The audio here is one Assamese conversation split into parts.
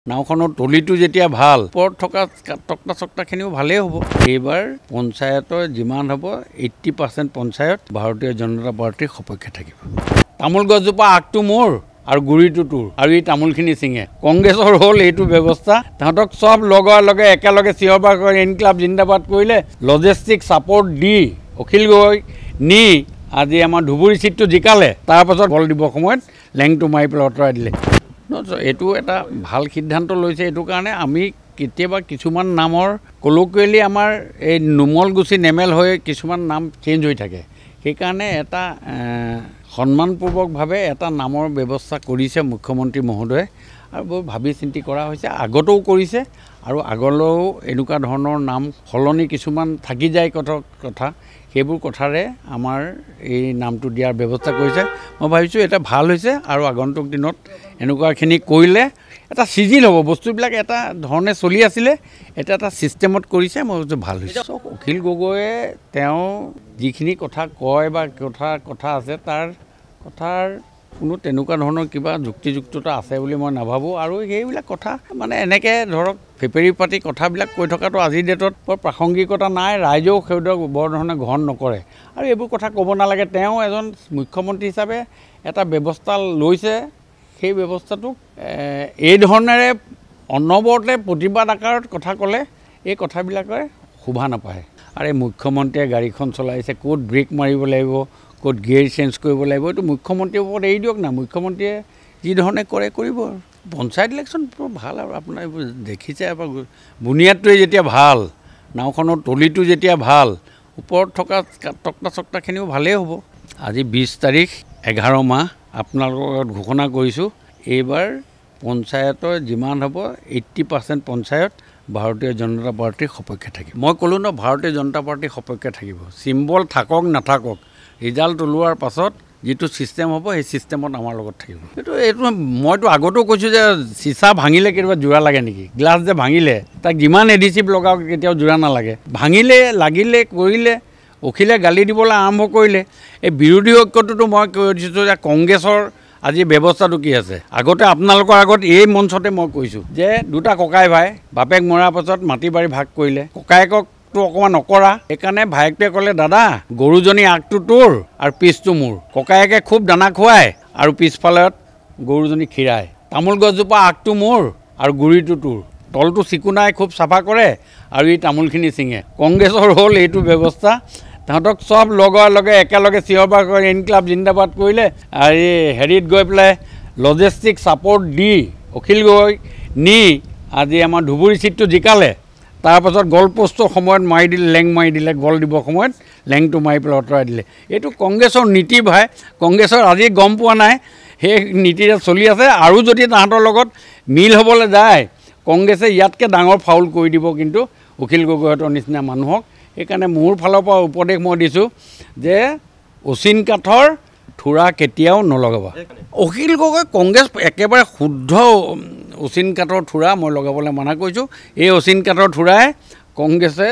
নাওখনৰ তলিটো যেতিয়া ভাল ওপৰত থকা তক্তা চক্তাখিনিও ভালেই হ'ব। এইবাৰ পঞ্চায়তৰ যিমান হ'ব 80% পঞ্চায়ত ভাৰতীয় জনতা পাৰ্টিৰ সপক্ষে থাকিব। তামোল গছজোপা আগটো মোৰ আৰু গুৰিটো তোৰ আৰু এই তামোলখিনি ছিঙে। কংগ্ৰেছৰ হ'ল এইটো ব্যৱস্থা। তাহাঁতক চব লগে একেলগে চিঞৰবাৰ কৰি ইনকলাব জিন্দাবাদ কৰিলে। লজিষ্টিক ছাপৰ্ট দি অখিল গগৈ নি আজি আমাৰ ধুবুৰী চিটটো জিকালে। তাৰপাছত বল দিবৰ সময়ত লেংটো মাৰি পেলাই আঁতৰাই দিলে। এইটো এটা ভাল সিদ্ধান্ত লৈছে। এইটো কাৰণে আমি কেতিয়াবা কিছুমান নামৰ কলকুৱেলি আমাৰ এই নুমলগুচি নেমেল হৈ কিছুমান নাম চেঞ্জ হৈ থাকে। সেইকাৰণে এটা সন্মানপূৰ্বকভাৱে এটা নামৰ ব্যৱস্থা কৰিছে মুখ্যমন্ত্ৰী মহোদয়ে আৰু বৰ ভাবি চিন্তি কৰা হৈছে। আগতেও কৰিছে আৰু আগলৈও এনেকুৱা ধৰণৰ নাম সলনি কিছুমান থাকি যায় কথা সেইবোৰ কথাৰে আমাৰ এই নামটো দিয়াৰ ব্যৱস্থা কৰিছে। মই ভাবিছোঁ এটা ভাল হৈছে আৰু আগন্তুক দিনত এনেকুৱাখিনি কৰিলে এটা চিজিল হ'ব। বস্তুবিলাক এটা ধৰণে চলি আছিলে, এটা ছিষ্টেমত কৰিছে। মই ভাবিছোঁ ভাল হৈছে। অখিল গগৈয়ে তেওঁ যিখিনি কথা কয় বা কথা আছে তাৰ কথাৰ কোনো তেনেকুৱা ধৰণৰ কিবা যুক্তিযুক্ততা আছে বুলি মই নাভাবোঁ। আৰু সেইবিলাক কথা মানে এনেকৈ ধৰক ফেপেৰি পাতি কথাবিলাক কৈ থকাটো আজিৰ ডেটত বৰ প্ৰাসংগিকতা নাই। ৰাইজেও সেইবিলাক বৰ ধৰণে গ্ৰহণ নকৰে আৰু এইবোৰ কথা ক'ব নালাগে। তেওঁ এজন মুখ্যমন্ত্ৰী হিচাপে এটা ব্যৱস্থা লৈছে। সেই ব্যৱস্থাটোক এই ধৰণেৰে অনবৰতে প্ৰতিবাদ আকাৰত কথা ক'লে এই কথাবিলাকে শোভা নাপায়। আৰু এই মুখ্যমন্ত্ৰীয়ে গাড়ীখন চলাইছে, ক'ত ব্ৰেক মাৰিব লাগিব, ক'ত গিয়েৰ চেঞ্জ কৰিব লাগিব, এইটো মুখ্যমন্ত্ৰীৰ ওপৰত এৰি দিয়ক না। মুখ্যমন্ত্ৰীয়ে যি ধৰণে কৰে কৰিব। পঞ্চায়ত ইলেকশ্যন ভাল আৰু আপোনাৰ এইবোৰ দেখিছে। বুনিয়াদটোৱে যেতিয়া ভাল, নাওখনৰ তলিটো যেতিয়া ভাল, ওপৰত থকা তক্তা চক্তাখিনিও ভালেই হ'ব। আজি 20 তাৰিখ 11 মাহ আপোনালোকৰ লগত ঘোষণা কৰিছোঁ। এইবাৰ পঞ্চায়তৰ যিমান হ'ব 80% পঞ্চায়ত ভাৰতীয় জনতা পাৰ্টিৰ সপক্ষে থাকিব। মই ক'লোঁ ন, ভাৰতীয় জনতা পাৰ্টিৰ সপক্ষে থাকিব। চিম্বল থাকক নাথাকক, ৰিজাল্ট ওলোৱাৰ পাছত যিটো ছিষ্টেম হ'ব সেই ছিষ্টেমত আমাৰ লগত থাকিব। এইটো মইতো আগতেও কৈছোঁ যে চিচা ভাঙিলে কেতিয়াবা যোৰা লাগে নেকি? গ্লাছ যে ভাঙিলে তাক যিমান এডিচিভ লগাওক কেতিয়াও যোৰা নালাগে। ভাঙিলে লাগিলে কৰিলে অখিলে গালি দিবলৈ আৰম্ভ কৰিলে। এই বিৰোধী ঐক্যটোতো মই কৈ দিছোঁ যে কংগ্ৰেছৰ আজি ব্যৱস্থাটো কি আছে। আগতে আপোনালোকৰ আগত এই মঞ্চতে মই কৈছোঁ যে দুটা ককাই ভাই বাপেক মৰাৰ পাছত মাটি বাৰী ভাগ কৰিলে। ককায়েককতো অকণমান নকৰা, সেইকাৰণে ভায়েকটোৱে ক'লে দাদা গৰুজনী আগটো তোৰ আৰু পিছটো মোৰ। ককায়েকে খুব দানা খুৱায় আৰু পিছফালত গৰুজনী খীৰায়। তামোল গছজোপা আগটো মোৰ আৰু গুৰিটো তোৰ, তলটো চিকুণাই খুব চাফা কৰে আৰু এই তামোলখিনি ছিঙে। কংগ্ৰেছৰ হ'ল এইটো ব্যৱস্থা। তাহাঁতক চব লগে একেলগে চিঞৰবাৰ কৰি ইনকলাব জিন্দাবাদ কৰিলে। আৰু এই হেৰিত গৈ পেলাই লজিষ্টিক ছাপৰ্ট দি অখিল গগৈ নি আজি আমাৰ ধুবুৰী চিটটো জিকালে। তাৰপাছত গল পোষ্টৰ সময়ত মাৰি দিলে, লেং মাৰি দিলে। গল দিবৰ সময়ত লেংটো মাৰি পেলাই আঁতৰাই দিলে। এইটো কংগ্ৰেছৰ নীতি ভাই। কংগ্ৰেছৰ আজি গম পোৱা নাই সেই নীতিৰে চলি আছে। আৰু যদি তাহাঁতৰ লগত মিল হ'বলৈ যায় কংগ্ৰেছে ইয়াতকৈ ডাঙৰ ফাউল কৰি দিব কিন্তু অখিল গগৈহঁতৰ নিচিনা মানুহক। সেইকাৰণে মোৰ ফালৰ পৰা উপদেশ মই দিছোঁ যে অচিন কাঠৰ থোৰা কেতিয়াও নলগাবা। অখিল গগৈ কংগ্ৰেছ একেবাৰে শুদ্ধ অচিন কাঠৰ থোৰা মই লগাবলৈ মানা কৰিছোঁ। এই অচিন কাঠৰ থোৰাই কংগ্ৰেছে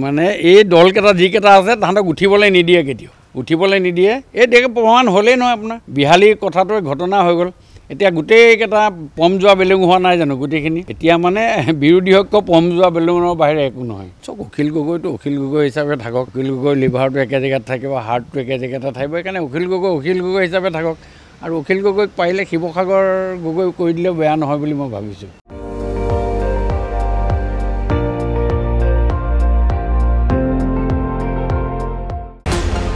মানে এই দলকেইটা যিকেইটা আছে তাহাঁতক উঠিবলৈ নিদিয়ে, কেতিয়াও উঠিবলৈ নিদিয়ে। এই দেখে প্ৰমাণ হ'লেই নহয় আপোনাৰ বিহালীৰ কথাটোৱে ঘটনা হৈ গ'ল। এতিয়া গোটেইকেইটা পম যোৱা বেলুং হোৱা নাই জানো গোটেইখিনি? এতিয়া মানে বিৰোধী ঐক্য পম যোৱা বেলুঙৰ বাহিৰে একো নহয়। চব অখিল গগৈটো অখিল গগৈ হিচাপে থাকক। অখিল গগৈ লিভাৰটো একে জেগাত থাকিব, হাৰ্টটো একে জেগাতে থাকিব। সেইকাৰণে অখিল গগৈ হিচাপে থাকক। আৰু অখিল গগৈক পাৰিলে শিৱসাগৰ গগৈ কৰি দিলেও বেয়া নহয় বুলি মই ভাবিছোঁ।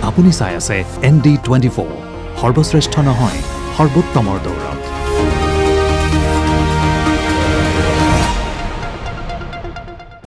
আপুনি চাই আছে ND24, সৰ্বশ্ৰেষ্ঠ নহয় সৰ্বোত্তমৰ দৌৰ।